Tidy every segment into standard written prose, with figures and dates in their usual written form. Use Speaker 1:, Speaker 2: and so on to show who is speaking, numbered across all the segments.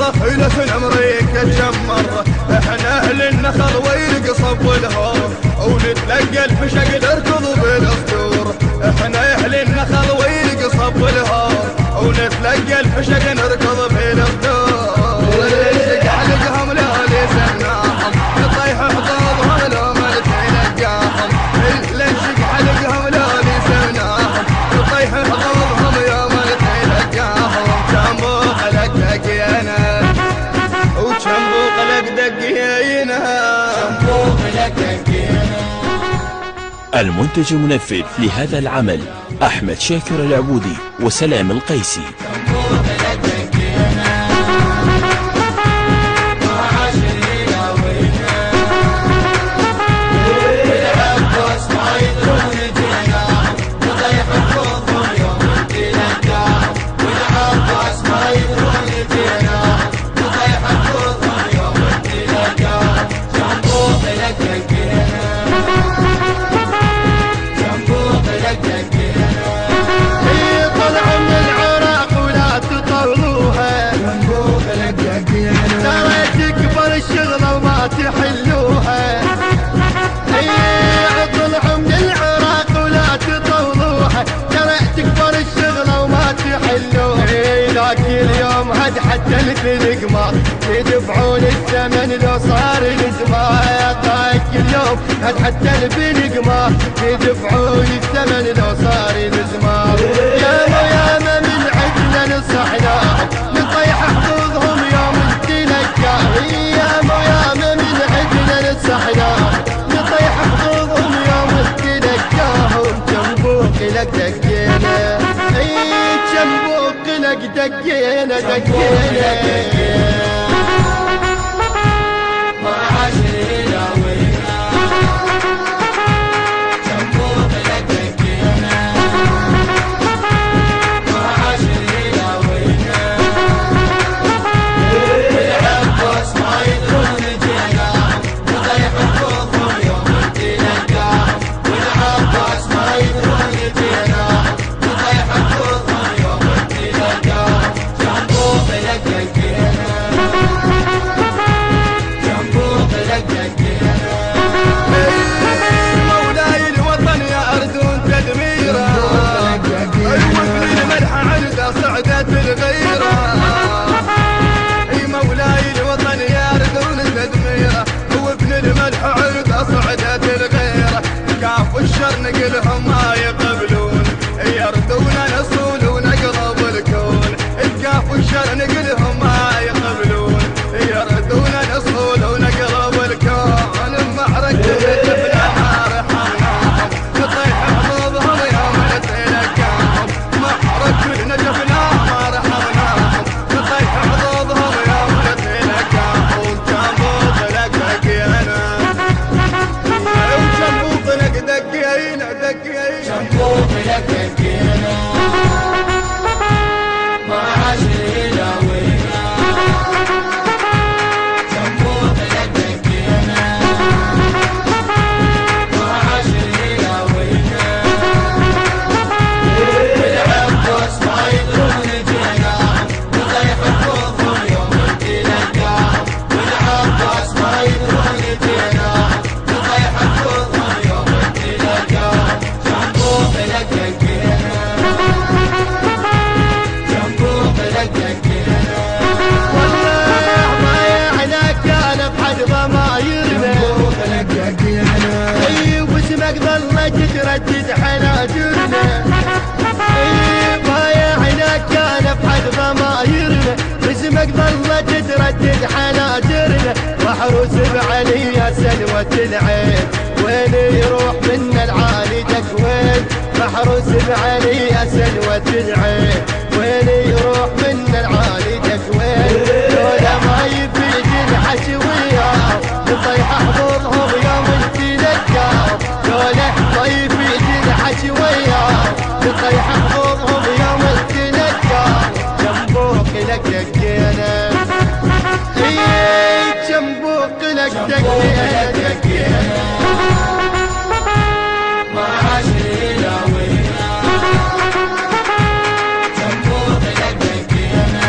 Speaker 1: طفيلة أمريكا تجمر، احنا أهل النخل وينقصب والهور، ونتلقى الفشق نركض بالأسطور. احنا أهل النخل وينقصب والهور، ونتلقى الفشق نركض بالأسطور. اللي علقهم لا لسناهم، يطيح حظوظهم لو ما تلقاهم. اللي علقهم لا لسناهم، يطيح حظوظهم يوم تلقاهم. شنبوق لك دقينا وشنبوق لك دقينا، شنبوق لك دقينا.
Speaker 2: المنتج المنفذ لهذا العمل أحمد شاكر العبودي وسلام القيسي.
Speaker 1: تحلوها طلعوا من العراق ولا تطولوها، ترى تكبر الشغلة وما تحلوها. ذاك اليوم هد حتى الفلقمات يدفعون الثمن لو صار الزمان. ذاك اليوم هد حتى الفلقمات يدفعون الثمن لو صار الزمان. ياما من عدنا نصحناهم نطيح حظوظهم يوم تلقاهم. ياما من عدنا نصحناهم نطيح حظوظهم يوم تلقاهم. جنبوك لك دقينا، جنبوك لك دقينا دقينا. نقلهم ما يقبلون، يردون نصول ونقرب الكون. الكاف والشر نقلهم ما يقبلون، يردون نصول ونقرب الكون. معركة نجفنا ما رحمناهم، نطيح حظوظهم يوم نتلقاهم. معركة نجفنا ما رحمناهم، نطيح حظوظهم يوم نتلقاهم. جنبوق لك دقينا، جنبوق لك دقينا دقينا، جنبوق لك دقينا. ما عاش إلا وينا، جنبوق لك دقينا. ما عاش إلا وينا، بالعباس ما يدرون جيناهم، نطيح حظوظهم يوم تلقاهم. بالعباس ما يدرون جيناهم، نطيح حظوظهم يوم تلقاهم. جنبوق لك دقينا، جنبوق لك دقينا. والله ضايعنا كان بحد ضمايرنا، جنبوق لك دقينا. اي واسمك ظلت تردد حناجرنا. اي ضايعنا كان بحد ضمايرنا، اسمك ظلت تردد حناجرنا. محروس بعلي سلوة العين، وين يروح منا العالي دكوين. محروس بعلي سلوة العين، وين يروح منا العالي دكوين. لولا ما يفيد الحشي وياه نطيح حظوظهم يوم تلقاهم. لولا ما يفيد الحشي وياه نطيح حظوظهم يوم تلقاهم. جنبوك لك دقينا، جنبوك لك دقينا دقينا. ما عاش إلا وينا، جنبوك لك دقينا.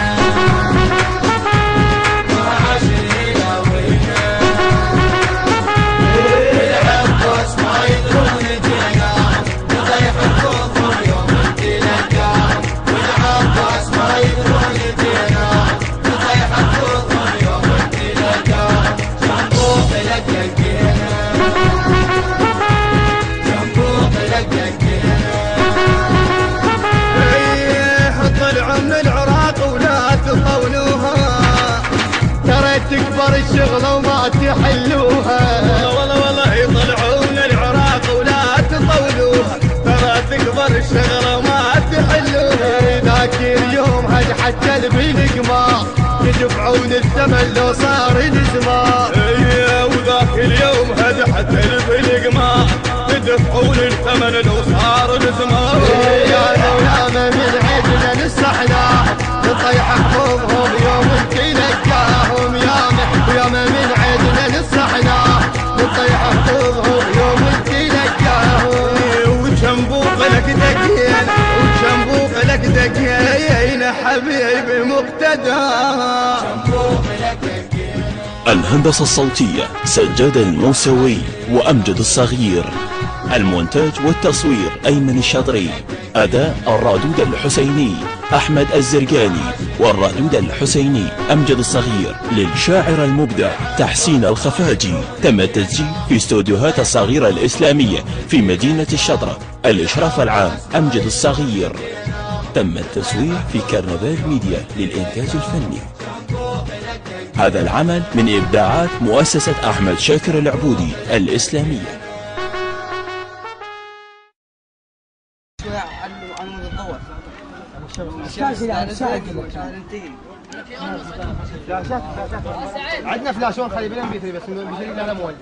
Speaker 1: الشغلة وما تحلوها. والله يطلعون العراق ولا تطولوها، ترى تكبر الشغلة وما تحلوها. ذاك اليوم هد حتى البلقمار يدفعون الثمن لو صار الزمان. وذاك اليوم هد حتى البلقمار يدفعون الثمن لو صار الزمان. يا من عيدنا نصحنا نطيح حفوظهم يوم تلقاهم. يا من عيدنا نصحنا نطيح حفوظهم يوم تلقاهم. وجنبوق لك دقين وجنبوق لك دقين حبيبي مقتدى.
Speaker 2: الهندسة الصوتية سجاد الموسوي وأمجد الصغير. المونتاج والتصوير أيمن الشاطري. أداء الرادود الحسيني أحمد الزرقاني، والرادود الحسيني أمجد الصغير. للشاعر المبدع تحسين الخفاجي. تم التسجيل في استوديوهات الصغيرة الإسلامية في مدينة الشطرة. الإشراف العام أمجد الصغير. تم التصوير في كرنفال ميديا للإنتاج الفني. هذا العمل من إبداعات مؤسسة أحمد شاكر العبودي الإسلامية.
Speaker 1: عندنا فلاشون خلي بنا بيتري بس بيشيل لنا مولد.